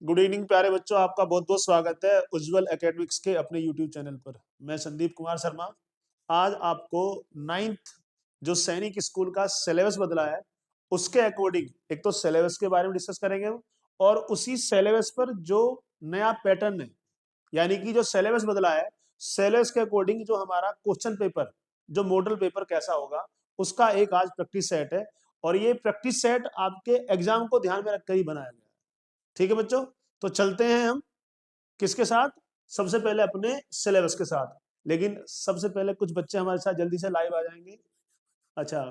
Good evening प्यारे बच्चों, आपका बहुत बहुत स्वागत है उज्जवल एकेडमिक्स के अपने यूट्यूब चैनल पर। मैं संदीप कुमार शर्मा आज आपको नाइन्थ जो सैनिक स्कूल का सिलेबस बदला है उसके अकॉर्डिंग एक तो सिलेबस के बारे में डिस्कस करेंगे और उसी सिलेबस पर जो नया पैटर्न है, यानी कि जो सिलेबस बदला है, सिलेबस के अकॉर्डिंग जो हमारा क्वेश्चन पेपर, जो मॉडल पेपर कैसा होगा, उसका एक आज प्रैक्टिस सेट है। और ये प्रैक्टिस सेट आपके एग्जाम को ध्यान में रखकर ही बनाया गया है। ठीक है बच्चों, तो चलते हैं हम किसके साथ। सबसे पहले अपने सिलेबस के साथ, लेकिन सबसे पहले कुछ बच्चे हमारे साथ जल्दी से लाइव आ जाएंगे। अच्छा,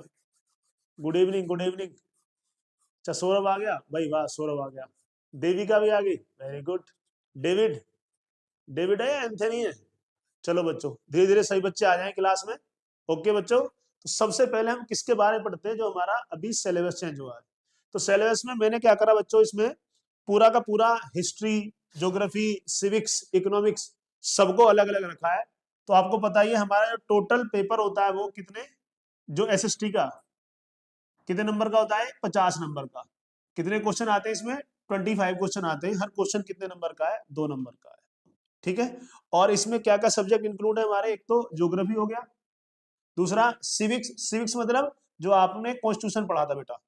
गुड इवनिंग गुड इवनिंग। अच्छा, सौरभ आ गया भाई, वाह सौरभ आ गया। देविका भी आ गई, वेरी गुड। डेविड, डेविड है या एंथनी है? चलो बच्चों, धीरे धीरे सही बच्चे आ जाएं क्लास में। ओके बच्चों, तो सबसे पहले हम किसके बारे में पढ़ते हैं, जो हमारा अभी सिलेबस चेंज हुआ है। तो सिलेबस में मैंने क्या करा बच्चों, इसमें पूरा का पूरा हिस्ट्री, ज्योग्राफी, सिविक्स, इकोनॉमिक्स सबको अलग अलग रखा है। तो आपको पता ही है हमारा जो टोटल पेपर होता है वो कितने, जो एसएसटी का कितने नंबर का होता है, 50 नंबर का। कितने क्वेश्चन आते हैं इसमें, 25 क्वेश्चन आते हैं। हर क्वेश्चन कितने नंबर का है, 2 नंबर का है। ठीक है, और इसमें क्या क्या सब्जेक्ट इंक्लूड है हमारे, एक तो ज्योग्राफी हो गया, दूसरा सिविक्स, सिविक्स मतलब जो आपने कॉन्स्टिट्यूशन पढ़ा था बेटा,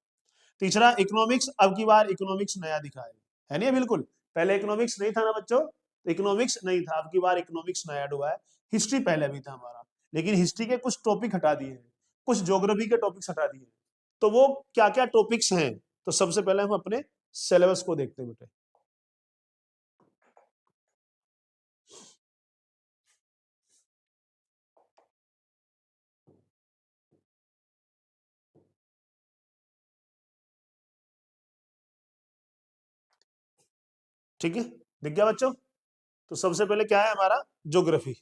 तीसरा इकोनॉमिक्स, अब की बार इकोनॉमिक्स नया दिखा है नहीं? बिल्कुल, पहले इकोनॉमिक्स नहीं था ना बच्चों, तो इकोनॉमिक्स नहीं था, अब की बार इकोनॉमिक्स नया ऐड हुआ है। हिस्ट्री पहले भी था हमारा, लेकिन हिस्ट्री के कुछ टॉपिक हटा दिए हैं, कुछ ज्योग्राफी के टॉपिक्स हटा दिए हैं। तो वो क्या क्या टॉपिक्स हैं, तो सबसे पहले हम अपने सिलेबस को देखते हैं बेटे। ठीक है, दिख गया बच्चों? तो सबसे पहले क्या है हमारा, ज्योग्राफी।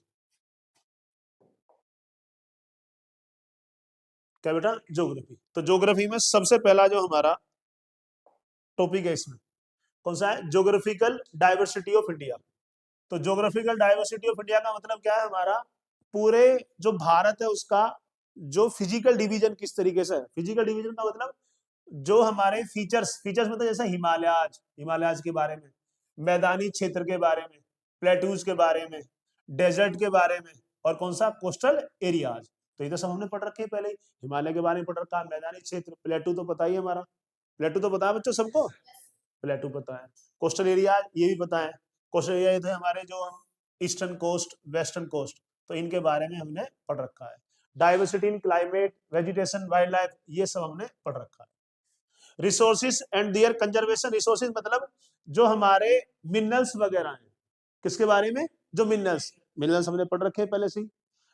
क्या बेटा, ज्योग्राफी। तो ज्योग्राफी में सबसे पहला जो हमारा टॉपिक है इसमें कौन सा है, ज्योग्राफिकल डाइवर्सिटी ऑफ इंडिया। तो ज्योग्राफिकल डाइवर्सिटी ऑफ इंडिया का मतलब क्या है, हमारा पूरे जो भारत है उसका जो फिजिकल डिवीजन किस तरीके से है। फिजिकल डिवीजन का मतलब जो हमारे फीचर्स, फीचर्स मतलब जैसे हिमालयाज, हिमालयाज के बारे में, मैदानी क्षेत्र के बारे में, प्लेट्यूज के बारे में, डेजर्ट के बारे में, और कौन सा, कोस्टल एरियाज। तो ये तो सब हमने पढ़ रखे हैं पहले ही। हिमालय के बारे में पढ़ रखा है, मैदानी क्षेत्र, प्लेटू तो पता ही है हमारा, प्लेटू तो पता है बच्चों सबको, प्लेटू पता है। कोस्टल एरिया ये भी पता है, कोस्टल एरिया ये थे हमारे जो हम ईस्टर्न कोस्ट, वेस्टर्न कोस्ट, तो इनके बारे में हमने पढ़ रखा है। Diversity in climate, vegetation, wildlife, ये सब हमने पढ़ रखा है। Resources and their conservation, resources मतलब जो हमारे मिनरल्स वगैरह हैं, किसके बारे में, जो मिनरल्स, मिनरल्स हमने पढ़ रखे हैं पहले से ही।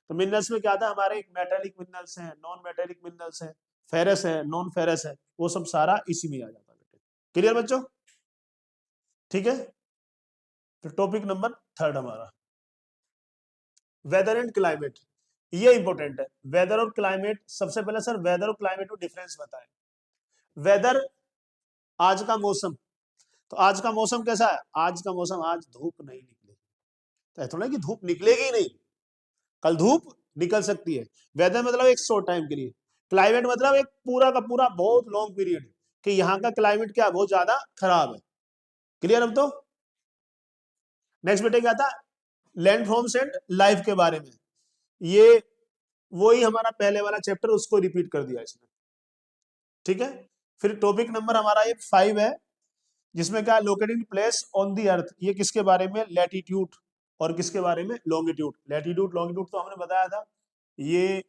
तो मिनरल्स में क्या था हमारे, एक मेटेलिक मिनरल्स हैं, नॉन मेटेलिक मिनरल्स हैं, फेरस है, नॉन फेरस है, वो सब सारा इसी में आ जाता है बेटे। क्लियर बच्चों? ठीक है, तो टॉपिक नंबर थर्ड हमारा वेदर एंड क्लाइमेट, ये इंपॉर्टेंट है। वेदर और क्लाइमेट, सबसे पहले सर वेदर और क्लाइमेट में डिफरेंस बताएं। वेदर, आज का मौसम, तो आज का मौसम कैसा है, आज का मौसम, आज धूप नहीं निकली, तो ऐसा थोड़ा कि धूप निकलेगी ही नहीं, कल धूप निकल सकती है। वेदर मतलब एक शॉर्ट टाइम के लिए, क्लाइमेट मतलब एक पूरा का पूरा बहुत लॉन्ग पीरियड, कि यहाँ का क्लाइमेट क्या बहुत ज्यादा खराब है। क्लियर? अब तो नेक्स्ट बेटे क्या था, लैंड फॉर्म्स एंड लाइफ के बारे में, ये वही हमारा पहले वाला चैप्टर, उसको रिपीट कर दिया इसने। ठीक है, फिर टॉपिक नंबर हमारा ये 5 है, जिसमें क्या, लोकेटेड प्लेस ऑन दी अर्थ, ये किसके बारे में, लैटिट्यूड, और किसके बारे में, लॉन्गिट्यूड। लैटिट्यूड लॉन्गिट्यूड तो हमने बताया था, ये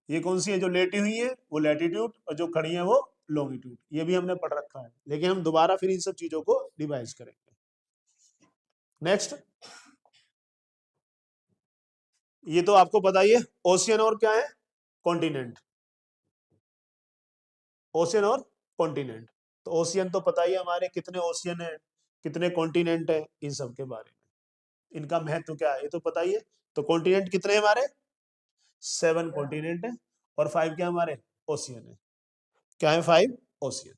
कौन सी है, जो लेटी हुई है वो लैटिट्यूड, और जो खड़ी है वो लॉन्गिट्यूड, ये भी हमने पढ़ रखा है, लेकिन हम दोबारा फिर इन सब चीजों को रिवाइज करेंगे। नेक्स्ट, ये तो आपको पता ही है, ओशियन और क्या है, कॉन्टिनेंट, ओशियन और कॉन्टिनेंट। तो ओशियन तो पता ही है हमारे, कितने ओशियन है, कितने कॉन्टिनेंट है, इन सब के बारे में, इनका महत्व क्या है ये तो पता ही है। तो कॉन्टिनेंट कितने हैं हमारे, 7 कॉन्टिनेंट है, और 5 क्या हमारे, ओशियन है। क्या है, 5 ओशियन।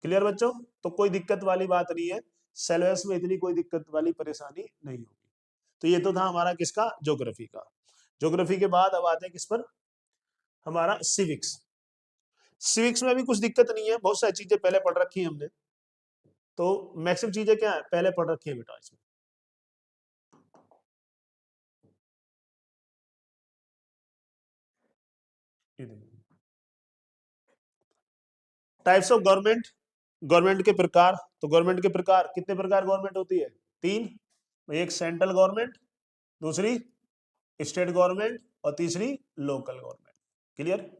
क्लियर बच्चों? तो कोई दिक्कत वाली बात नहीं है, सिलेबस में इतनी कोई दिक्कत वाली परेशानी नहीं होगी। तो ये तो था हमारा किसका, ज्योग्राफी का। ज्योग्राफी के बाद अब आते हैं किस पर, हमारा सिविक्स। सिविक्स में भी कुछ दिक्कत नहीं है, बहुत सारी चीजें पहले पढ़ रखी है हमने। तो मैक्सिमम चीजें क्या है पहले पढ़ रखी है बेटा इसमें। टाइप्स ऑफ गवर्नमेंट, गवर्नमेंट के प्रकार। तो गवर्नमेंट के प्रकार कितने प्रकार गवर्नमेंट होती है? तीन। एक सेंट्रल गवर्नमेंट, दूसरी स्टेट गवर्नमेंट और तीसरी लोकल गवर्नमेंट। क्लियर?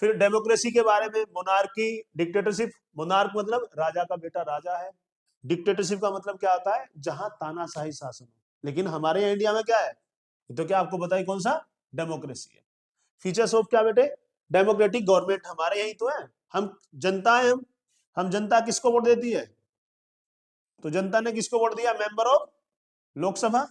फिर डेमोक्रेसी के बारे में, मोनार्की, डिक्टेटरशिप। मोनार्क मतलब राजा का बेटा राजा है। डिक्टेटरशिप का मतलब क्या होता है? जहां तानाशाही शासन हो। लेकिन हमारे यहाँ इंडिया में क्या है? तो क्या आपको पता है कौन सा? डेमोक्रेसी है। फीचर्स ऑफ क्या बेटे? डेमोक्रेटिक गवर्नमेंट हमारे यही तो है। हम जनता है, हम जनता किसको वोट देती है? तो जनता ने किसको वोट दिया? Member of Lok Sabha.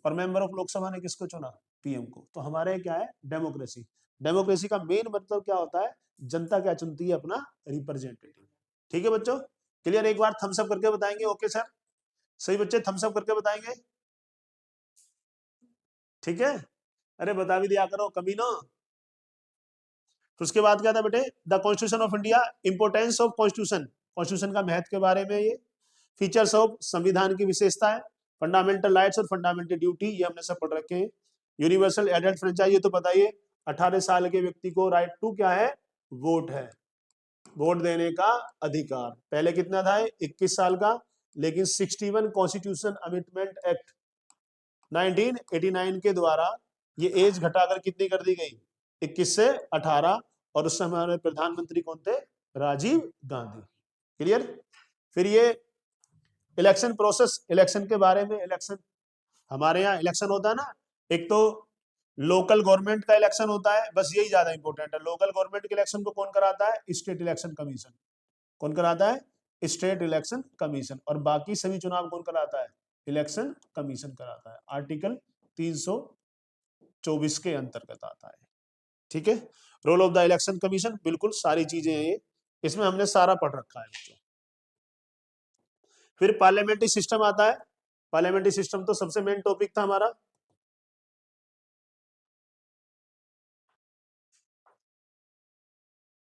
और मेंबर ऑफ लोकसभा ने किसको चुना? पीएम को। तो हमारे क्या है? डेमोक्रेसी। डेमोक्रेसी का मेन मतलब क्या होता है? जनता क्या चुनती है? अपना रिप्रेजेंटेटिव। ठीक है बच्चों? क्लियर? एक बार थम्स अप करके बताएंगे। ओके सर, सही बच्चे थम्स अप करके बताएंगे। ठीक है, अरे बता भी दिया करो कभी ना। तो उसके बाद क्या था बेटे? The constitution of India, importance of constitution, constitution का महत्व के बारे में ये। फीचर्स ऑफ संविधान की विशेषताएं, फंडामेंटल राइट्स और फंडामेंटल ड्यूटी, ये हमने सब पढ़ रखे हैं। यूनिवर्सल एडल्ट फ्रेंचाइज, ये तो बताइए 18 साल के व्यक्ति को राइट टू क्या है? वोट है, वोट देने का अधिकार। पहले कितना था? 21 साल का। लेकिन 61 कॉन्स्टिट्यूशन अमेंडमेंट एक्ट 1989 के द्वारा ये एज घटाकर कितनी कर दी गई? 21 से 18। और उस समय हमारे प्रधानमंत्री कौन थे? राजीव गांधी। क्लियर? फिर ये इलेक्शन प्रोसेस, इलेक्शन के बारे में। इलेक्शन, हमारे यहाँ इलेक्शन होता है ना, एक तो लोकल गवर्नमेंट का इलेक्शन होता है, बस यही ज्यादा इंपॉर्टेंट है। लोकल गवर्नमेंट के इलेक्शन को कौन कराता है? State election commission. कौन कराता है? State election commission. और बाकी सभी चुनाव कौन कराता है? इलेक्शन कमीशन कराता है। आर्टिकल 324 के अंतर्गत आता है। ठीक है, role of the election commission, बिल्कुल सारी चीजें हैं ये, इसमें हमने सारा पढ़ रखा है बच्चों। फिर पार्लियामेंट्री सिस्टम आता है। पार्लियामेंट्री सिस्टम तो सबसे मेन टॉपिक था हमारा।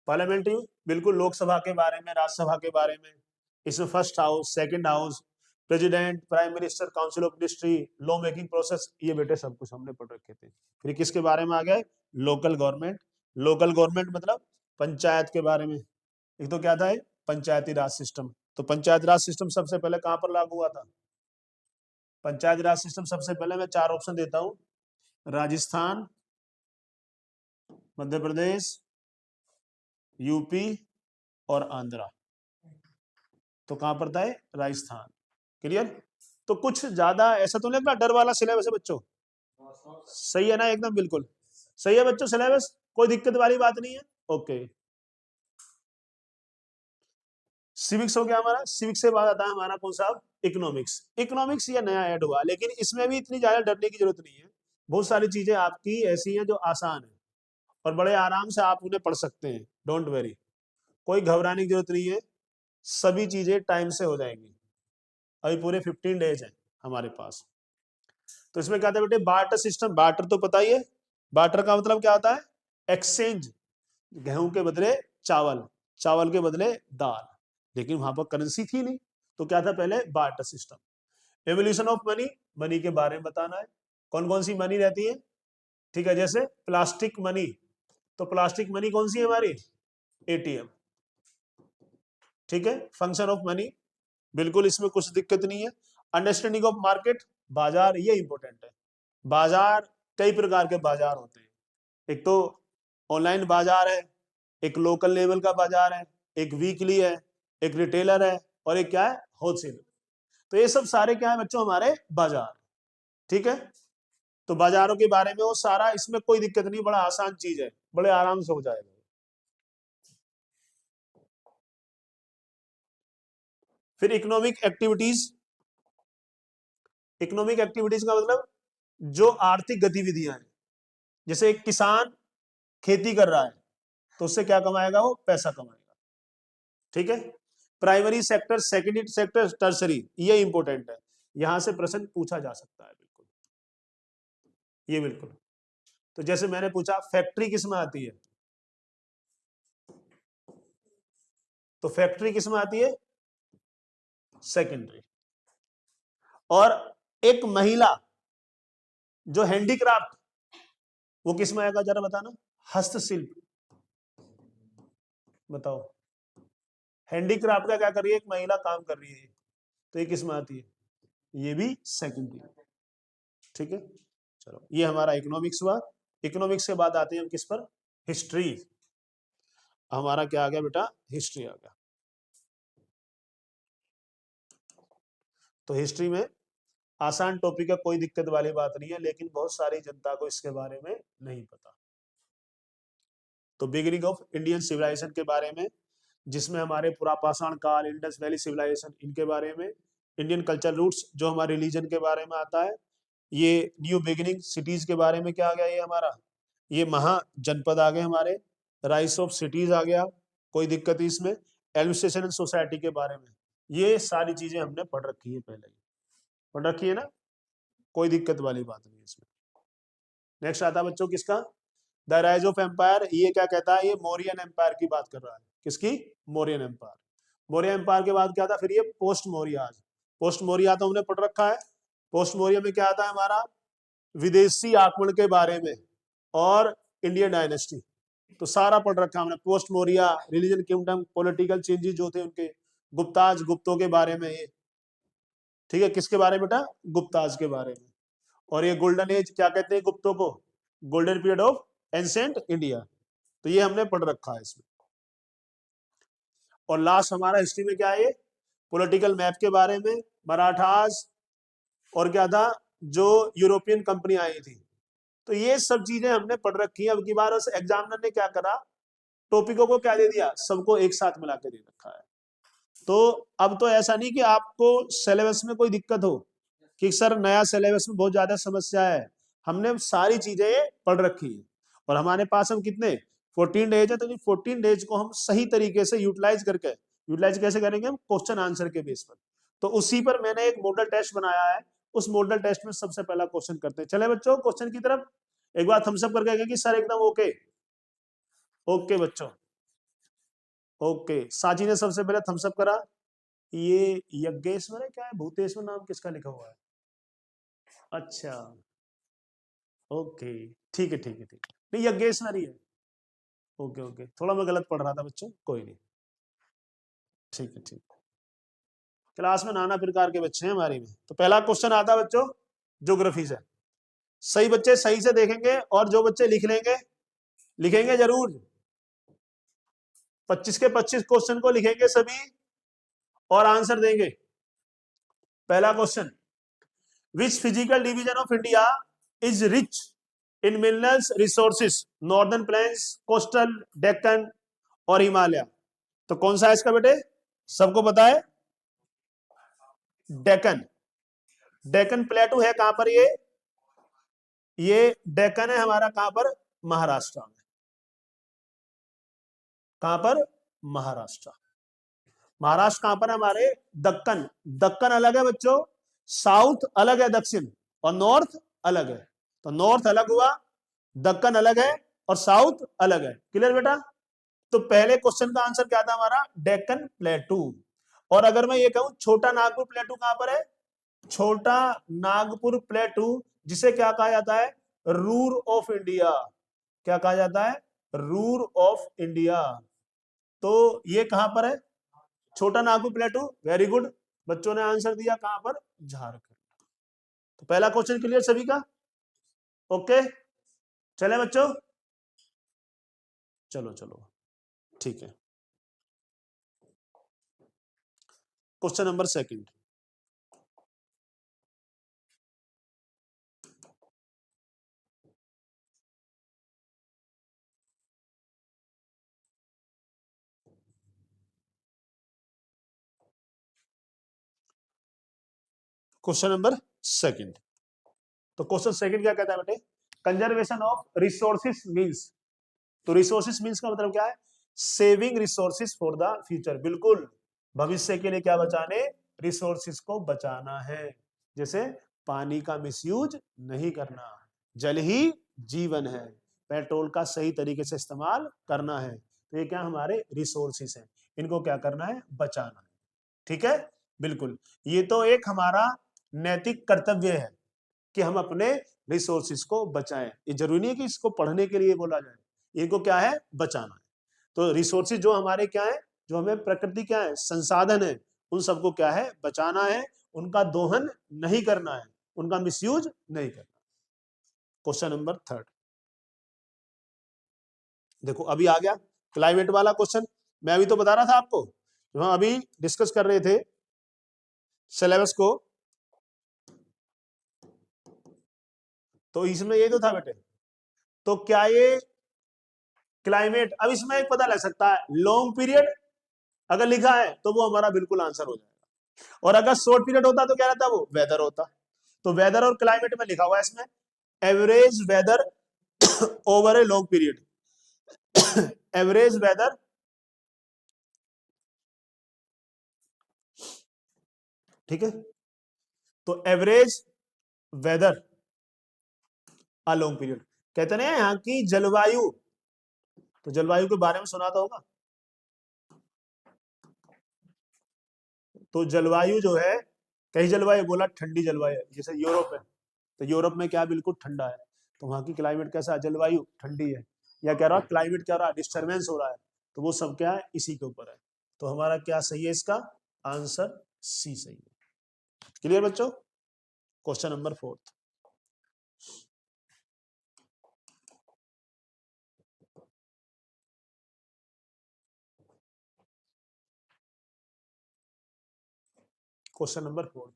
पार्लियामेंट्री बिल्कुल लोकसभा के बारे में, राज्यसभा के बारे में। इसमें first house, second house, president, prime minister, council of ministry, law making process, ये बेटे सब कुछ हमने पढ़ रखे थे। फिर किसके बारे में आ गए? Local government. लोकल गवर्नमेंट मतलब पंचायत के बारे में। एक तो क्या था? पंचायती राज सिस्टम। तो पंचायत राज सिस्टम सबसे पहले कहां पर लागू हुआ था? पंचायत राज सिस्टम सबसे पहले मैं चार ऑप्शन देता हूं: राजस्थान, मध्य प्रदेश, यूपी और आंध्रा। तो कहां पड़ता है? राजस्थान। क्लियर? तो कुछ ज्यादा ऐसा तो नहीं लगता डर वाला सिलेबस है बच्चों? सही है ना? एकदम बिल्कुल सही है बच्चों सिलेबस, कोई दिक्कत वाली बात नहीं है। ओके। सिविक्स हो गया हमारा। सिविक्स से बाद आता है हमारा कौन सा? इकोनॉमिक्स। इकोनॉमिक्स ये नया ऐड हुआ, लेकिन इसमें भी इतनी ज्यादा डरने की जरूरत नहीं है। बहुत सारी चीजें आपकी ऐसी हैं जो आसान है और बड़े आराम से आप उन्हें पढ़ सकते हैं। डोंट वेरी, कोई घबराने की जरूरत नहीं है, सभी चीजें टाइम से हो जाएंगी। अभी पूरे 15 डेज है हमारे पास। तो इसमें क्या था बेटे? Barter system. बार्टर तो पता ही है, बार्टर का मतलब क्या होता है? एक्सचेंज। गेहूं के बदले चावल, चावल के बदले दाल। लेकिन वहां पर करेंसी थी नहीं, तो क्या था पहले? Barter system. Evolution of money, money के बारे में बताना है। कौन कौन सी मनी रहती है? ठीक है, जैसे प्लास्टिक मनी। तो प्लास्टिक मनी कौन सी है हमारी? एटीएम। ठीक है, फंक्शन ऑफ मनी, बिल्कुल इसमें कुछ दिक्कत नहीं है। अंडरस्टैंडिंग ऑफ मार्केट, बाजार, ये इंपॉर्टेंट है। बाजार, कई प्रकार के बाजार होते हैं। एक तो ऑनलाइन बाजार है, एक लोकल लेवल का बाजार है, एक वीकली है, एक रिटेलर है, और एक क्या है? होलसेल। तो ये सब सारे क्या है बच्चों? हमारे बाजार। ठीक है, तो बाजारों के बारे में वो सारा, इसमें कोई दिक्कत नहीं, बड़ा आसान चीज है, बड़े आराम से हो जाएगा। फिर इकोनॉमिक एक्टिविटीज। इकोनॉमिक एक्टिविटीज का मतलब जो आर्थिक गतिविधियां हैं। जैसे एक किसान खेती कर रहा है, तो उससे क्या कमाएगा? वो पैसा कमाएगा। ठीक है, primary sector, secondary sector, tertiary, ये इंपॉर्टेंट है, यहां से प्रश्न पूछा जा सकता है। बिल्कुल, ये बिल्कुल। तो जैसे मैंने पूछा फैक्ट्री किस में आती है? तो फैक्ट्री किस में आती है? सेकेंडरी। और एक महिला जो हैंडीक्राफ्ट, वो किस में आएगा जरा बताना? हस्तशिल्प। बताओ, हैंडीक्राफ्ट का क्या कर रही है? एक महिला काम कर रही है, तो ये किस में आती है? ये भी सेकेंडरी। ठीक है, चलो ये हमारा इकोनॉमिक्स हुआ। इकोनॉमिक्स के बाद आते हैं हम किस पर? हिस्ट्री। हमारा क्या आ गया बेटा? हिस्ट्री आ गया। तो हिस्ट्री में आसान टॉपिक है, कोई दिक्कत वाली बात नहीं है, लेकिन बहुत सारी जनता को इसके बारे में नहीं पता। तो बिगिनिंग ऑफ इंडियन सिविलाइजेशन के बारे में, जिसमें हमारे पुरापाषाण काल, इंडस वैली सिविलाइजेशन, इनके बारे में, इंडियन कल्चर रूट्स जो हमारे रिलीजन के बारे में आता है, ये न्यू बिगिनिंग सिटीज के बारे में क्या आ गया? ये हमारा ये महाजनपद आ गए हमारे, राइस ऑफ सिटीज आ गया, कोई दिक्कत नहीं इसमें, एडमिनिस्ट्रेशन एंड सोसाइटी के बारे में, ये सारी चीजें हमने पढ़ रखी है, पहले ही पढ़ रखी है ना, कोई दिक्कत वाली बात नहीं इसमें। नेक्स्ट आता है बच्चों किसका? The rise of empire. ये क्या कहता है? ये मौर्यन एम्पायर की बात कर रहा है। किसकी? मौर्यन एम्पायर। मौर्य एम्पायर के बाद क्या था? फिर ये पोस्ट मौर्य। आज पोस्ट मौर्य तो हमने पढ़ रखा है। पोस्ट मौर्य में क्या आता है हमारा? विदेशी आक्रमण के बारे में और इंडियन डायनेस्टी, तो सारा पढ़ रखा हमने। Post Maurya, religion, kingdom, political changes जो थे उनके, गुप्ताज, गुप्तों के बारे में ये। ठीक है, किसके बारे में बेटा? गुप्ताज के बारे में। और ये गोल्डन एज क्या कहते हैं गुप्तों को? Golden period of ancient India. तो ये हमने पढ़ रखा है इसमें। और लास्ट हमारा हिस्ट्री में क्या है? ये पॉलिटिकल मैप के बारे में, मराठास, और क्या था? जो यूरोपियन कंपनी आई थी। तो ये सब चीजें हमने पढ़ रखी है। अब की बार उस एग्जामिनर ने क्या करा? टॉपिकों को क्या दे दिया? सबको एक साथ मिला के दे रखा है। तो अब तो ऐसा नहीं कि आपको सिलेबस में कोई दिक्कत हो कि सर नया सिलेबस में बहुत ज्यादा समस्या है। हमने सारी चीजें पढ़ रखी है और हमारे पास हम कितने 14 डेज है, तो 14 डेज को हम सही तरीके से यूटिलाइज करके, यूटिलाइज कैसे करेंगे? हम क्वेश्चन आंसर के बेस पर। तो उसी पर मैंने एक मॉडल टेस्ट बनाया है। उस मॉडल टेस्ट में सबसे पहला क्वेश्चन करते हैं। चले बच्चों क्वेश्चन की तरफ एक बार थम्स अप करके कि सर एकदम ओके। ओके बच्चों, ओके। साची ने सबसे पहले थम्स अप करा। ये यज्ञेश्वर है क्या है? भूतेश्वर नाम किसका लिखा हुआ है? अच्छा, ओके, ठीक है ठीक है ठीक है, नहीं यज्ञेश्वर ही है। ओके ओके, थोड़ा मैं गलत पढ़ रहा था बच्चों, कोई नहीं, ठीक है ठीक है। क्लास में नाना प्रकार के बच्चे हैं हमारे में। तो पहला क्वेश्चन आता है बच्चों ज्योग्राफी से। सही बच्चे सही से देखेंगे और जो बच्चे लिख लेंगे, लिखेंगे जरूर, 25 के 25 क्वेश्चन को लिखेंगे सभी और आंसर देंगे। पहला question, which physical division of India is rich in minerals resources? Northern plains, coastal, Deccan और हिमालय। तो कौन सा है इसका बेटे? सबको पता है, डेक्कन। डेक्कन प्लेटू है कहां पर? ये डेक्कन है हमारा कहां पर? महाराष्ट्र में। कहां पर? महाराष्ट्र। महाराष्ट्र कहां पर है हमारे? दक्कन। दक्कन अलग है बच्चों, साउथ अलग है, दक्षिण और नॉर्थ अलग है। तो नॉर्थ अलग हुआ, दक्कन अलग है और साउथ अलग है। क्लियर बेटा? तो पहले क्वेश्चन का आंसर क्या था हमारा? डेक्कन प्लेटू। और अगर मैं ये कहूं छोटा नागपुर प्लेटू कहां पर है? छोटा नागपुर प्लेटू, जिसे क्या कहा जाता है? Ruhr of India. क्या कहा जाता है? Ruhr of India. तो ये कहां पर है? छोटा नागपुर प्लेटू। वेरी गुड, बच्चों ने आंसर दिया कहां पर? झारखंड। तो पहला क्वेश्चन क्लियर सभी का? ओके, चले बच्चों, चलो चलो ठीक है। Question number second, question number second. तो क्वेश्चन सेकंड क्या कहता है बेटे? Conservation of resources means. तो रिसोर्सेस मींस का मतलब क्या है? Saving resources for the future. बिल्कुल, भविष्य के लिए क्या बचाने? रिसोर्सेस को बचाना है। जैसे पानी का मिसयूज नहीं करना, जल ही जीवन है, पेट्रोल का सही तरीके से इस्तेमाल करना है। तो ये क्या हमारे रिसोर्सेस हैं, इनको क्या करना है? बचाना है। ठीक है, बिल्कुल, ये तो एक हमारा नैतिक कर्तव्य है कि हम अपने रिसोर्सेज को बचाएं। ये जरूरी नहीं है कि इसको पढ़ने के लिए बोला जाए, इनको क्या है, बचाना है। तो रिसोर्सेज जो हमारे क्या है, जो हमें प्रकृति क्या है, संसाधन है, उन सबको क्या है, बचाना है, उनका दोहन नहीं करना है, उनका मिसयूज नहीं करना। क्वेश्चन नंबर 3 देखो, अभी आ गया क्लाइमेट वाला क्वेश्चन। मैं अभी तो बता रहा था आपको, जो हम अभी डिस्कस कर रहे थे सिलेबस को, तो इसमें ये तो था बेटे। तो क्या ये क्लाइमेट, अब इसमें एक पता लग सकता है, लॉन्ग पीरियड अगर लिखा है तो वो हमारा बिल्कुल आंसर हो जाएगा, और अगर शॉर्ट पीरियड होता तो क्या रहता, वो वेदर होता। तो वेदर और क्लाइमेट में लिखा हुआ है इसमें average weather over a long period. Average weather, ठीक है, तो average weather a long period कहते हैं यहाँ की जलवायु। तो जलवायु के बारे में सुना तो होगा। तो जलवायु जो है, कई जलवायु बोला ठंडी जलवायु है, जैसे यूरोप है, तो यूरोप में क्या बिल्कुल ठंडा है, तो वहां की क्लाइमेट कैसा है, जलवायु ठंडी है। या कह रहा क्लाइमेट क्या हो रहा है, डिस्टर्बेंस हो रहा है, तो वो सब क्या है, इसी के ऊपर है। तो हमारा क्या सही है, इसका आंसर सी सही है। क्लियर बच्चों? Question number 4। Question number 4,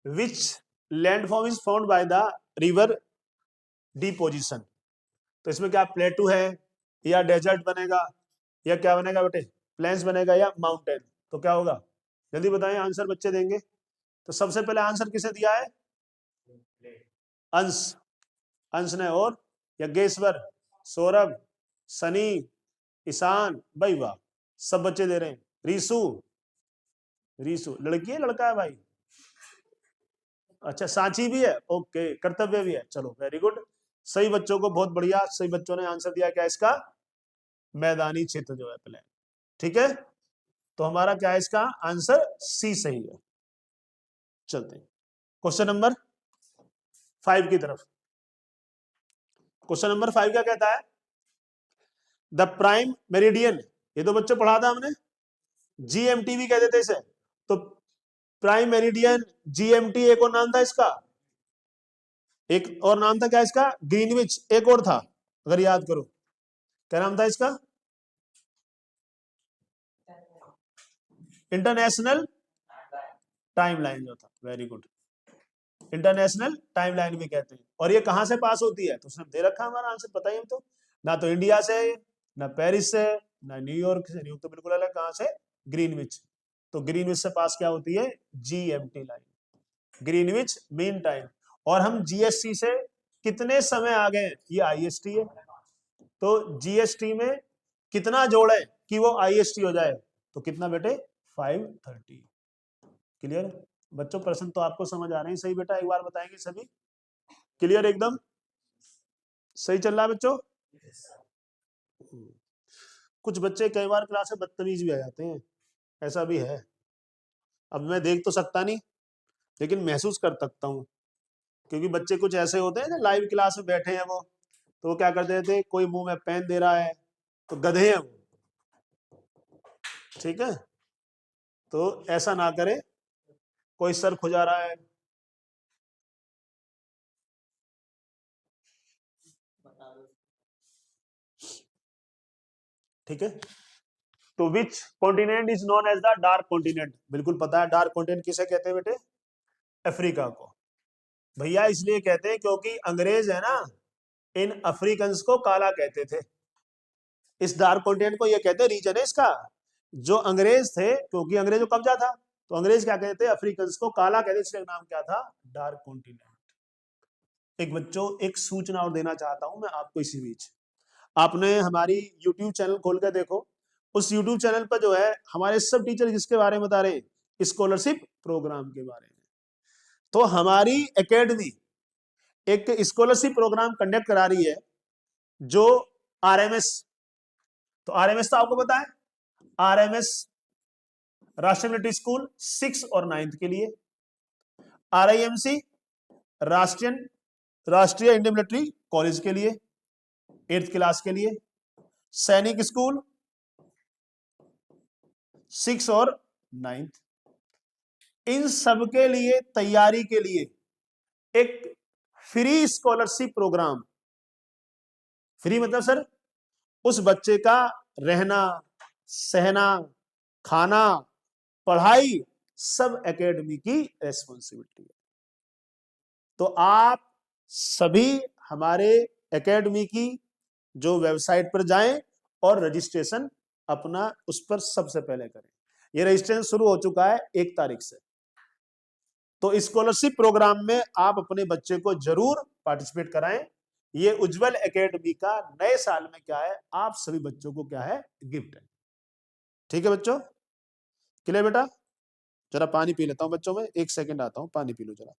which landform is found by the river deposition. तो इसमें क्या प्लेटू है, या डेजर्ट बनेगा, या क्या बनेगा बेटे, प्लेन्स बनेगा, या माउंटेन। तो क्या होगा, जल्दी बताएं, आंसर बच्चे देंगे। तो सबसे पहले आंसर किसे दिया है, अंश, अंश ने, और यज्ञेश्वर, सौरभ, सनी, ईशान, भाई वाह, सब बच्चे दे रहे हैं। रीसु, रीसु लड़की है लड़का है भाई, अच्छा सांची भी है, ओके, कर्तव्य भी है, चलो वेरी गुड, सही बच्चों को, बहुत बढ़िया, सही बच्चों ने आंसर दिया। क्या इसका, मैदानी क्षेत्र जो है प्लेन, ठीक है। तो हमारा क्या है, इसका आंसर सी सही है। चलते हैं क्वेश्चन नंबर 5 की तरफ। क्वेश्चन नंबर 5 क्या कहता है, द प्राइम मेरिडियन, ये तो बच्चों पढ़ा था हमने, जीएमटी भी कह देते इसे। तो प्राइम मेरिडियन, जीएमटी, एक और नाम था इसका, एक और नाम था क्या इसका, ग्रीनविच, एक और था, अगर याद करो, क्या नाम था इसका, इंटरनेशनल टाइमलाइन जो था, वेरी गुड, इंटरनेशनल टाइमलाइन भी कहते हैं। और ये कहां से पास होती है, तो उसने दे रखा हमारा आंसर, पता ही है तो, ना तो इंडिया से, ना पेरिस से, ना न्यूयॉर्क से, न्यूयॉर्क तो बिल्कुल अलग, कहां से, ग्रीनविच। तो ग्रीनविच से पास क्या होती है, GMT line, Greenwich mean time. और हम जीएसटी से कितने समय आ गए, ये आईएसटी है, तो जीएसटी में कितना जोड़े कि वो आईएसटी हो जाए, तो कितना बेटे, 530। क्लियर बच्चों, प्रश्न तो आपको समझ आ रहे हैं सही बेटा, एक बार बताएंगे सभी, क्लियर एकदम सही चल रहा है बच्चों। कुछ बच्चे कई बार क्लास में बदतमीज भी आ जाते हैं, ऐसा भी है। अब मैं देख तो सकता नहीं, लेकिन महसूस कर सकता हूँ, क्योंकि बच्चे कुछ ऐसे होते हैं ना, लाइव क्लास में बैठे हैं वो, तो वो क्या करते थे, कोई मुंह में पेन दे रहा है, तो गधे हैं वो, ठीक है, तो ऐसा ना करे, कोई सर खुजा रहा है, ठीक है। तो which continent is known as the dark continent, बिल्कुल पता है, डार्क कॉन्टिनेंट किसे कहते हैं बेटे, अफ्रीका को। भैया इसलिए कहते हैं क्योंकि अंग्रेज है ना, इन अफ्रीकन को काला कहते थे, इस डार्क कॉन्टिनेंट को ये कहते हैं, रीजन है इसका, जो अंग्रेज थे, क्योंकि अंग्रेजों को कब्जा था, तो अंग्रेज क्या कहते थे, अफ्रीकन को काला कहते, इसलिए नाम क्या था, डार्क कॉन्टिनेंट। एक बच्चों, एक सूचना और देना चाहता हूं मैं आपको इसी बीच, आपने हमारी यूट्यूब चैनल खोल कर देखो, उस यूट्यूब चैनल पर जो है हमारे सब टीचर जिसके बारे में बता रहे हैं, स्कॉलरशिप प्रोग्राम के बारे में। तो हमारी एकेडमी एक स्कॉलरशिप प्रोग्राम कंडक्ट करा रही है, जो आरएमएस, तो आरएमएस तो आपको पता है, आरएमएस राष्ट्रीय मिलिट्री स्कूल 6 और 9th के लिए, RIMC राष्ट्रीय राष्ट्रीय इंडियन मिलिट्री कॉलेज के लिए 8th क्लास के लिए, सैनिक स्कूल 6 और 9th। इन सब के लिए तैयारी के लिए एक फ्री स्कॉलरशिप प्रोग्राम, फ्री मतलब सर उस बच्चे का रहना सहना खाना पढ़ाई सब एकेडमी की रेस्पॉन्सिबिलिटी है। तो आप सभी हमारे एकेडमी की जो वेबसाइट पर जाएं और रजिस्ट्रेशन अपना उस पर सबसे पहले करें। ये रजिस्ट्रेशन शुरू हो चुका है 1 तारीख से। तो स्कॉलरशिप प्रोग्राम में आप अपने बच्चे को जरूर पार्टिसिपेट कराएं। ये उज्जवल एकेडमी का नए साल में क्या है, आप सभी बच्चों को क्या है, गिफ्ट है। ठीक है बच्चों, क्लियर बेटा? जरा पानी पी लेता हूं बच्चों में, 1 सेकंड आता हूं, पानी पी लो जरा।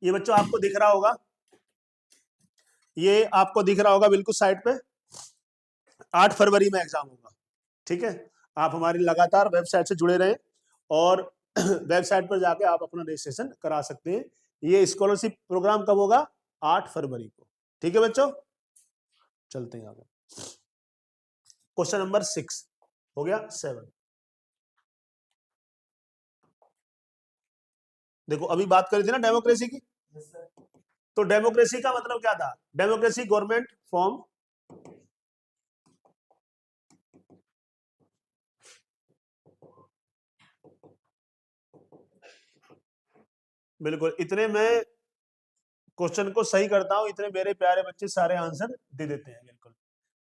ये बच्चों आपको दिख रहा होगा, ये आपको दिख रहा होगा बिल्कुल साइड पे, 8 फरवरी में एग्जाम होगा। ठीक है, आप हमारी लगातार वेबसाइट से जुड़े रहें और वेबसाइट पर जाके आप अपना रजिस्ट्रेशन करा सकते हैं। ये स्कॉलरशिप प्रोग्राम कब होगा? 8 फरवरी को। ठीक है बच्चों, चलते हैं आगे। क्वेश्चन नंबर 6 हो गया। 7 देखो, अभी बात करी थी ना डेमोक्रेसी की। तो डेमोक्रेसी का मतलब क्या था? डेमोक्रेसी गवर्नमेंट फॉर्म, बिल्कुल इतने में क्वेश्चन को सही करता हूं, इतने मेरे प्यारे बच्चे सारे आंसर दे देते हैं। बिल्कुल,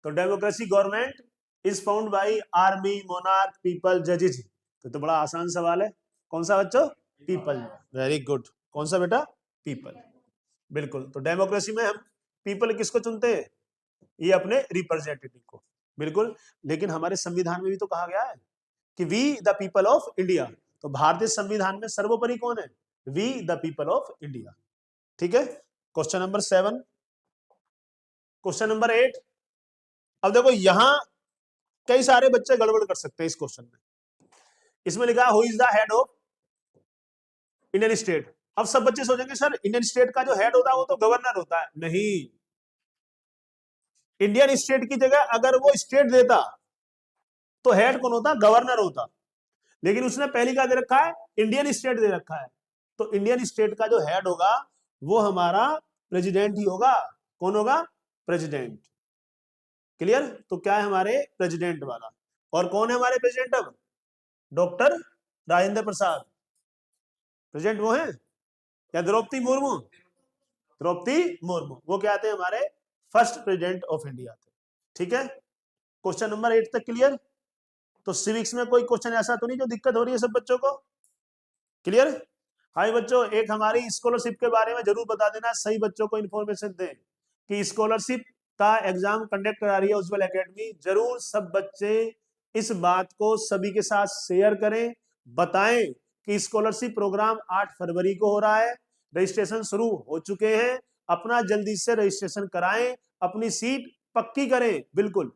तो democracy government is found by army monarch people जजेज। तो बड़ा आसान सवाल है, कौन सा बच्चों? पीपल। वेरी गुड, कौन सा बेटा? पीपल। बिल्कुल, तो डेमोक्रेसी में हम पीपल किसको चुनते हैं? ये अपने रिप्रेजेंटेटिव को। बिल्कुल, लेकिन हमारे संविधान में भी तो कहा गया है कि we the people of India. तो भारतीय संविधान में सर्वोपरि कौन है? We the people of India. ठीक है, क्वेश्चन नंबर 7। Question number 8। अब देखो यहां कई सारे बच्चे गड़बड़ कर सकते हैं इस क्वेश्चन में। इसमें लिखा है who is the head of Indian state. अब सब बच्चे सोचेंगे सर इंडियन स्टेट का जो हेड होता है वो तो गवर्नर होता है। नहीं, इंडियन स्टेट की जगह अगर वो स्टेट देता तो हेड कौन होता? गवर्नर होता। लेकिन उसने पहली क्या दे रखा है? इंडियन स्टेट दे रखा है। तो इंडियन स्टेट का जो हेड होगा वो हमारा प्रेसिडेंट ही होगा। कौन होगा? प्रेसिडेंट। क्लियर? तो क्या है हमारे प्रेसिडेंट वाला। और कौन है हमारे प्रेसिडेंट? अब डॉक्टर राजेंद्र प्रसाद प्रेसिडेंट वो है, या द्रौपदी मुर्मू? द्रौपदी मुर्मू वो क्या थे? हमारे फर्स्ट प्रेसिडेंट ऑफ इंडिया थे। ठीक है, क्वेश्चन नंबर 8 तक क्लियर? तो सिविक्स में कोई क्वेश्चन ऐसा तो नहीं जो दिक्कत हो रही है सब बच्चों को? क्लियर? हाय बच्चों, एक हमारी स्कॉलरशिप के बारे में जरूर बता देना, सही बच्चों को इन्फॉर्मेशन दें कि स्कॉलरशिप का एग्जाम कंडक्ट करा रही है उज्जवल एकेडमी। जरूर सब बच्चे इस बात को सभी के साथ शेयर करें, बताएं कि स्कॉलरशिप प्रोग्राम 8 फरवरी को हो रहा है, रजिस्ट्रेशन शुरू हो चुके हैं। अपना जल्दी से रजिस्ट्रेशन कराएं, अपनी सीट पक्की करें। बिल्कुल,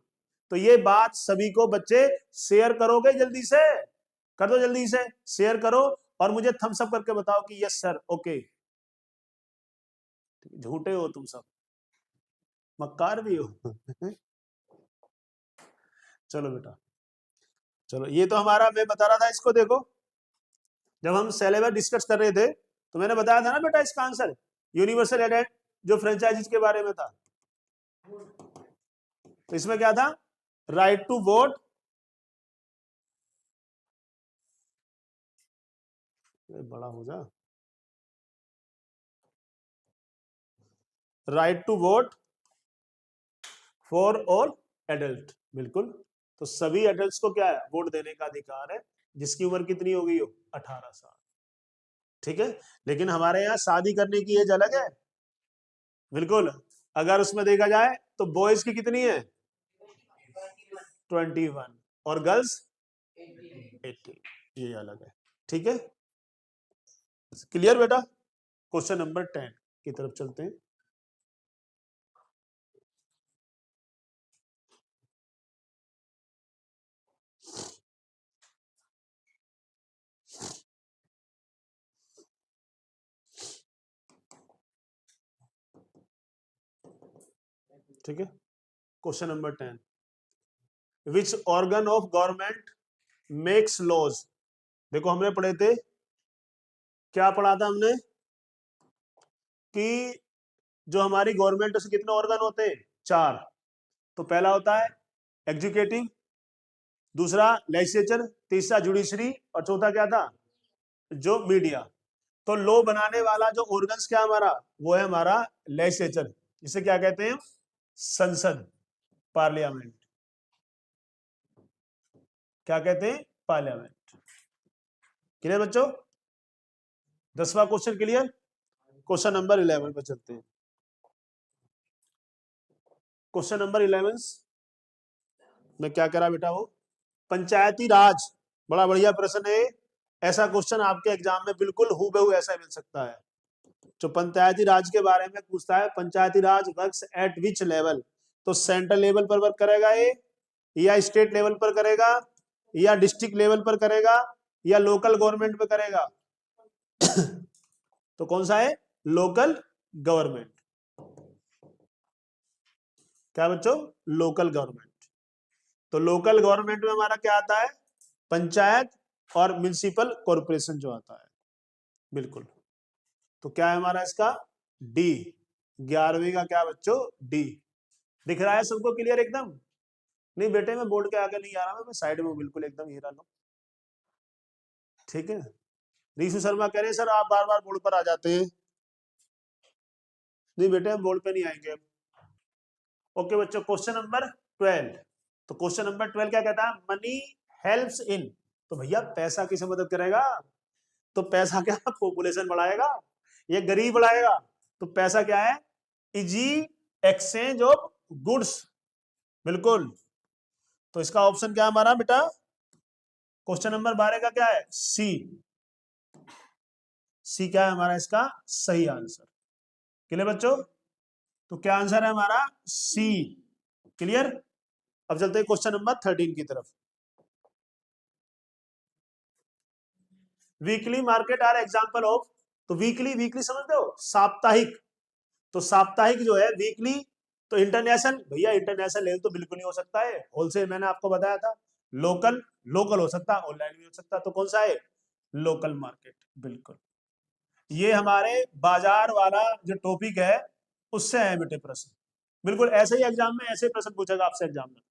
तो ये बात सभी को बच्चे शेयर करोगे? जल्दी से कर दो, जल्दी से शेयर करो और मुझे थम्स अप करके बताओ कि यस सर, ओके। झूठे हो तुम सब, मक्कार भी हो। चलो बेटा, चलो ये तो हमारा, मैं बता रहा था इसको, देखो जब हम सिलेबस डिस्कस कर रहे थे तो मैंने बताया था ना बेटा इसका आंसर यूनिवर्सल एडेंट जो फ्रेंचाइजीज के बारे में था। तो इसमें क्या था? राइट टू वोट, बड़ा हो जा, right to vote for all adult. बिल्कुल, तो सभी एडल्ट्स को क्या है? वोट देने का अधिकार है, जिसकी उम्र कितनी हो गई हो? 18 साल। ठीक है, लेकिन हमारे यहाँ शादी करने की एज अलग है। बिल्कुल, अगर उसमें देखा जाए तो बॉयज की कितनी है? 21। और गर्ल्स 80, ये अलग है। ठीक है, क्लियर बेटा। क्वेश्चन नंबर 10 की तरफ चलते हैं। ठीक है, question number 10, which organ of government makes laws. देखो हमने पढ़े थे, क्या पढ़ा था हमने, कि जो हमारी गवर्नमेंट उसके कितने ऑर्गन होते हैं, 4। तो पहला होता है एग्जीक्यूटिव, दूसरा लेजिस्लेचर, तीसरा जुडिशरी, और चौथा क्या था, जो मीडिया। तो लॉ बनाने वाला जो ऑर्गन्स क्या हमारा, वो है हमारा लेजिस्लेचर, जिसे क्या कहते हैं, संसद, पार्लियामेंट। क्या कहते हैं, पार्लियामेंट। क्लियर बच्चों, 10वां क्वेश्चन क्लियर। क्वेश्चन नंबर 11 पर चलते हैं। क्वेश्चन नंबर 11 में क्या करा बेटा, वो पंचायती राज, बड़ा बढ़िया प्रश्न है। ऐसा क्वेश्चन आपके एग्जाम में बिल्कुल हूबहू ऐसा मिल सकता है। जो पंचायती राज के बारे में पूछता है, पंचायती राज वर्क्स एट विच लेवल, तो सेंट्रल लेवल पर वर्क करेगा ये, या स्टेट लेवल पर करेगा, या डिस्ट्रिक्ट लेवल पर करेगा, या लोकल गवर्नमेंट पे करेगा। तो कौन सा है, लोकल गवर्नमेंट। क्या बच्चों, लोकल गवर्नमेंट। तो लोकल गवर्नमेंट में हमारा क्या आता है, पंचायत और म्युनिसिपल कॉरपोरेशन जो आता है, बिल्कुल। तो क्या है हमारा इसका, डी। 11वीं का क्या बच्चों, डी। दिख रहा है सबको क्लियर एकदम। नहीं बेटे, मैं बोर्ड के आगे नहीं आ रहा, मैं साइड में बिल्कुल एकदम ही रहा लो। ठीक है, रीशु शर्मा कह रहे हैं सर आप बार बार बोर्ड पर आ जाते हैं। नहीं बेटे, हम बोर्ड पे नहीं आएंगे। ओके बच्चों, क्वेश्चन नंबर 12। तो क्वेश्चन नंबर 12 क्या कहता है, मनी हेल्प्स इन। तो भैया पैसा किसे मदद करेगा, तो पैसा क्या पॉपुलेशन बढ़ाएगा, ये गरीब बढ़ाएगा। तो पैसा क्या है, इजी एक्सचेंज ऑफ गुड्स, बिल्कुल। तो इसका ऑप्शन क्या है हमारा बेटा, क्वेश्चन नंबर 12 का क्या है, सी। सी क्या है हमारा इसका सही आंसर। क्लियर बच्चों, तो क्या आंसर है हमारा, सी। क्लियर। अब चलते हैं क्वेश्चन नंबर 13 की तरफ। Weekly market are example of. तो वीकली, वीकली समझते हो, साप्ताहिक। तो साप्ताहिक जो है, वीकली। तो इंटरनेशनल, भैया इंटरनेशनल लेवल तो बिल्कुल नहीं हो सकता है, होलसेल मैंने आपको बताया था। लोकल, लोकल हो सकता है, ऑनलाइन भी हो सकता है। तो कौन सा है, लोकल मार्केट, बिल्कुल। ये हमारे बाजार वाला जो टॉपिक है उससे है बेटे प्रश्न, बिल्कुल ऐसे ही एग्जाम में ऐसे प्रश्न पूछेगा आपसे एग्जाम में।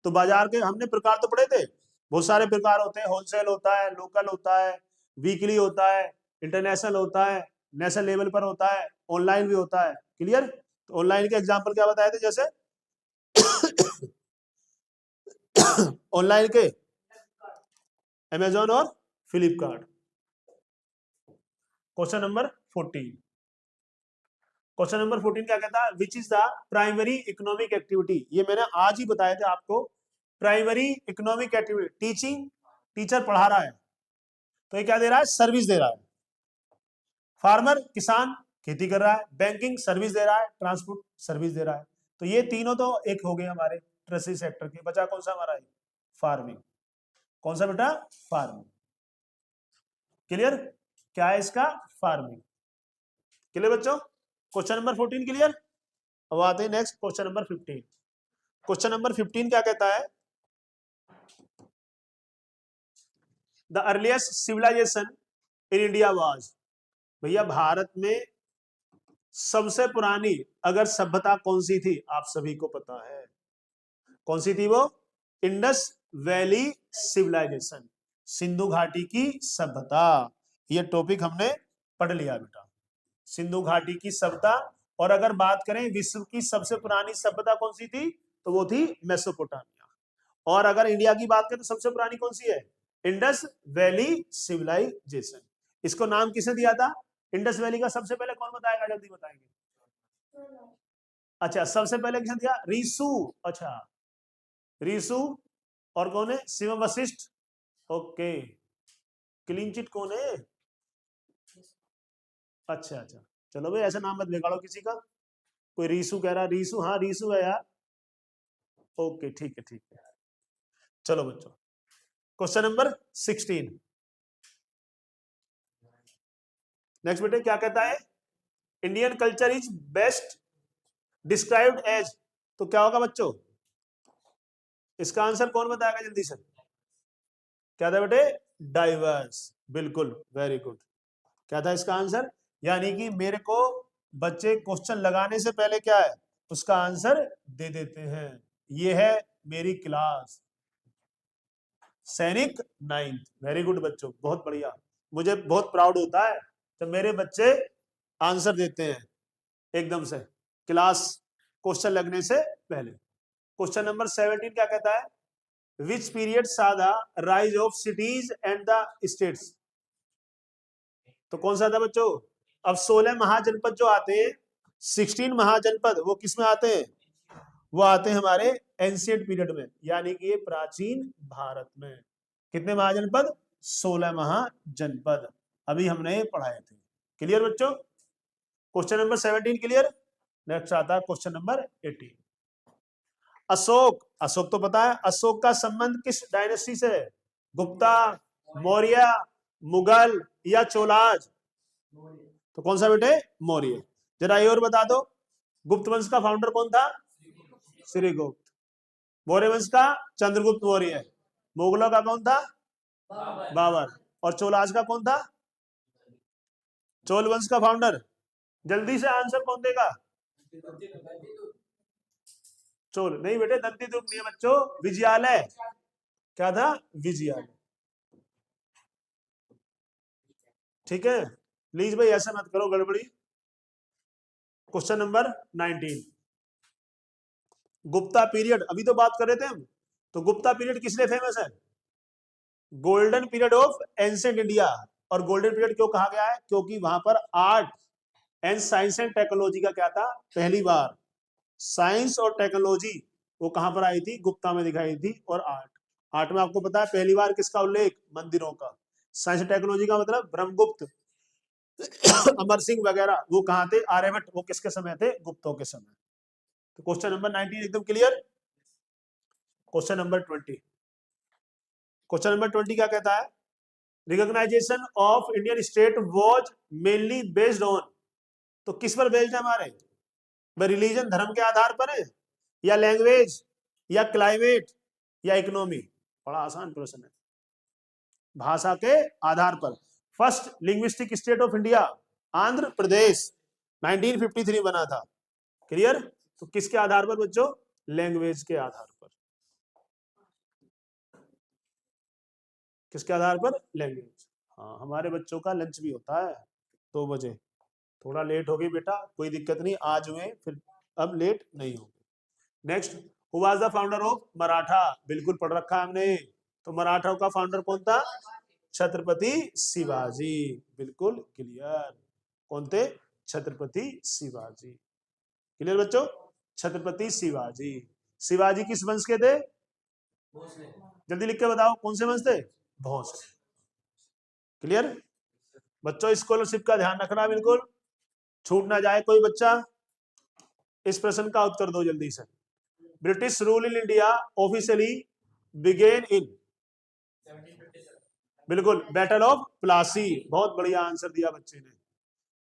तो बाजार के हमने प्रकार तो पढ़े थे, बहुत सारे प्रकार होते हैं, होलसेल होता है, लोकल होता है, वीकली होता है, इंटरनेशनल होता है, नेशनल लेवल पर होता है, ऑनलाइन भी होता है। क्लियर। तो ऑनलाइन के एग्जाम्पल क्या बताए थे, जैसे ऑनलाइन के अमेजोन और Flipkart. Question number 14। Question number 14 क्या कहता है, which is the primary economic activity. ये मैंने आज ही बताया था आपको, primary economic activity, teaching, teacher पढ़ा रहा है, तो ये क्या दे रहा है, सर्विस दे रहा है। फार्मर, किसान खेती कर रहा है, बैंकिंग सर्विस दे रहा है, ट्रांसपोर्ट सर्विस दे रहा है। तो ये तीनों तो एक हो गए हमारे ट्रेजरी सेक्टर के। बचा कौन सा हमारा है, फार्मिंग। कौन सा बेटा, फार्मिंग। क्लियर, क्या है इसका, फार्मिंग। क्लियर बच्चों, क्वेश्चन नंबर 14 क्लियर। अब आते हैं next question number 15। Question number 15 क्या कहता है, the earliest civilisation in India was. भैया भारत में सबसे पुरानी अगर सभ्यता कौन सी थी, आप सभी को पता है कौन सी थी वो, इंडस वैली सिविलाइजेशन, सिंधु घाटी की सभ्यता। ये टॉपिक हमने पढ़ लिया बेटा, सिंधु घाटी की सभ्यता। और अगर बात करें विश्व की सबसे पुरानी सभ्यता कौन सी थी, तो वो थी मेसोपोटामिया। और अगर इंडिया की बात करें तो सबसे पुरानी कौन सी है, इंडस वैली सिविलाइजेशन। इसको नाम किसने दिया था, इंडस वैली का सबसे पहले कौन बताएगा, जल्दी बताएंगे। अच्छा, सबसे पहले किसने दिया, रीसू। अच्छा, रीसू और कौन है? Shivam Vashishtha. Okay, clean chit कौन है? अच्छा अच्छा, चलो भाई ऐसा नाम मत बिगाड़ो किसी का। कोई रीसू कह रहा, रीसू, हाँ रीसू है यार। ओके ठीक है ठीक है। चलो बच्चों, क्वेश्चन नंबर 16। नेक्स्ट बेटे क्या कहता है? Indian culture is best described as, तो क्या होगा बच्चों? इसका आंसर कौन बताएगा जल्दी से? क्या था बेटे? डाइवर्स, बिल्कुल, वेरी गुड। क्या था इसका आंसर? यानी कि मेरे को बच्चे क्वेश्चन लगाने से पहले क्या है, उसका आंसर दे देते हैं। ये है मेरी क्लास, सैनिक 9th। वेरी गुड बच्चों, बहुत बढ़िया। मुझे बहुत प्राउड होता है जब मेरे बच्चे आंसर देते हैं एकदम से, क्लास क्वेश्चन लगने से पहले। क्वेश्चन नंबर 17 क्या कहता है? Which period saw the rise of cities and the states, तो कौन सा था बच्चों? अब 16 महाजनपद जो आते हैं, 16 महाजनपद, वो किस में आते हैं? वो आते हैं हमारे एंशियंट पीरियड में, यानी कि ये प्राचीन भारत में। कितने महाजनपद? 16 महाजनपद, अभी हमने पढ़ाए थे। क्लियर बच्चों? Question number 17 clear. नेक्स्ट आता है क्वेश्चन नंबर 18। अशोक, अशोक तो पता है, अशोक का संबंध किस डायनेस्टी से है? गुप्ता, मौर्य, मुगल या चोलाज? तो कौन सा बेटे? मौर्य। जरा ये और बता दो, गुप्त वंश का फाउंडर कौन था? श्रीगुप्त। मौर्य वंश का चंद्रगुप्त मौर्य। मुगलों का कौन था? बाबर। और चोलाज का कौन था? चोल वंश का फाउंडर, जल्दी से आंसर कौन देगा? चोल नहीं बेटे, दंती दुर्ग नहीं है बच्चों, विजयालय। क्या था? विजयालय। ठीक है, प्लीज भाई ऐसा मत करो गड़बड़ी। क्वेश्चन नंबर 19, गुप्ता पीरियड, अभी तो बात कर रहे थे हम, तो गुप्ता पीरियड किस लिए फेमस है? Golden period of ancient India. और गोल्डन पीरियड क्यों कहा गया है? क्योंकि वहां पर art and science and technology का क्या था? पहली बार साइंस और टेक्नोलॉजी वो कहां पर आई थी? गुप्ता में दिखाई थी। और आर्ट, आर्ट में आपको पता है पहली बार किसका उल्लेख? मंदिरों का। साइंस एंड टेक्नोलॉजी का मतलब ब्रह्मगुप्त, अमर सिंह वगैरह, वो कहां थे? आर्यभट्ट, वो किसके समय थे? गुप्तों के समय। तो क्वेश्चन नंबर 19 एकदम clear. Question number 20, question number 20 क्या कहता है? Recognisation of Indian state was mainly based on, तो किस पर बेस्ड है हमारे? रिलीजन, धर्म के आधार पर है, या लैंग्वेज, या क्लाइमेट, या इकोनॉमी? बड़ा आसान प्रश्न है। भाषा के आधार पर। First linguistic state of India Andhra Pradesh, 1953 बना था। क्लियर? तो किसके आधार पर बच्चों? लैंग्वेज के आधार पर। किसके आधार पर? लैंग्वेज। हाँ, हमारे बच्चों का लंच भी होता है 2 बजे, थोड़ा लेट हो गई बेटा, कोई दिक्कत नहीं, आज हुए फिर, अब लेट नहीं होगी। Next, who was the founder of Maratha? बिल्कुल पढ़ रखा है हमने। तो मराठा का फाउंडर कौन था? छत्रपति शिवाजी। बिल्कुल क्लियर, कौन थे? छत्रपति शिवाजी। क्लियर बच्चों? छत्रपति शिवाजी। शिवाजी किस वंश के थे? जल्दी लिख के बताओ, कौन से वंश थे? भोसले। क्लियर बच्चों? स्कॉलरशिप का ध्यान रखना, बिल्कुल छूट ना जाए कोई बच्चा। इस प्रश्न का उत्तर दो जल्दी से। British rule in India officially began in, बिल्कुल बैटल ऑफ प्लासी। बहुत बढ़िया आंसर दिया बच्चे ने।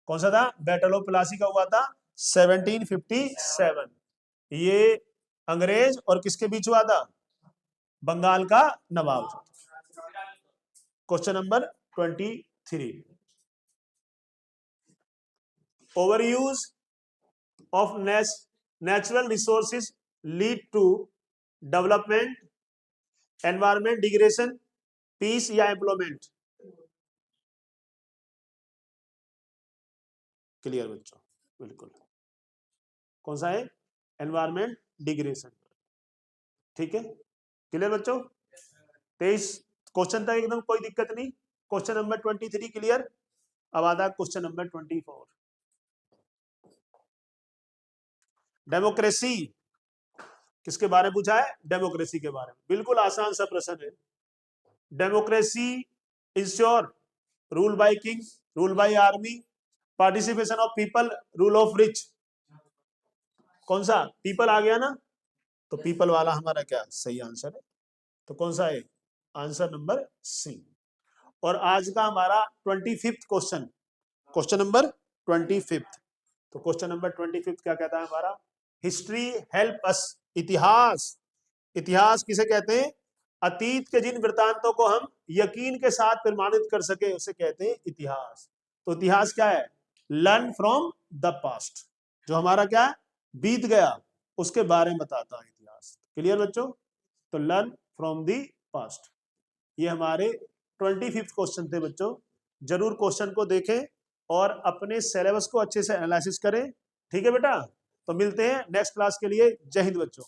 कौन सा था? बैटल ऑफ प्लासी का हुआ था 1757। ये अंग्रेज और किसके बीच हुआ था? बंगाल का नवाब। Question number 23, over use of natural resources lead to development, environment degradation, peace या एम्प्लॉयमेंट? क्लियर बच्चों? बिल्कुल, कौन सा है? Environment degradation. ठीक है, क्लियर बच्चों? 23 क्वेश्चन तक एकदम कोई दिक्कत नहीं। Question number 23 clear. अब आता है क्वेश्चन नंबर 24, डेमोक्रेसी किसके बारे में पूछा है? डेमोक्रेसी के बारे में। बिल्कुल आसान सा प्रश्न है। Democracy ensure rule by king, rule by army, participation of people, rule of rich. कौन सा? पीपल आ गया ना, तो पीपल वाला हमारा क्या सही आंसर है? तो कौन सा है? Answer number C. और आज का हमारा 25th question, question number 25th। तो क्वेश्चन नंबर 25th क्या कहता है हमारा? History help us. इतिहास, इतिहास किसे कहते हैं? अतीत के जिन वृतांतों को हम यकीन के साथ प्रमाणित कर सके उसे कहते हैं इतिहास। तो इतिहास क्या है? लर्न फ्रॉम द पास्ट, जो हमारा क्या है? बीत गया, उसके बारे में बताता है इतिहास। क्लियर बच्चों? तो लर्न फ्रॉम द पास्ट, ये हमारे 25th क्वेश्चन थे बच्चों। जरूर क्वेश्चन को देखें और अपने सिलेबस को अच्छे से एनालिसिस करें। ठीक है बेटा? तो मिलते हैं नेक्स्ट क्लास के लिए। जय हिंद बच्चों।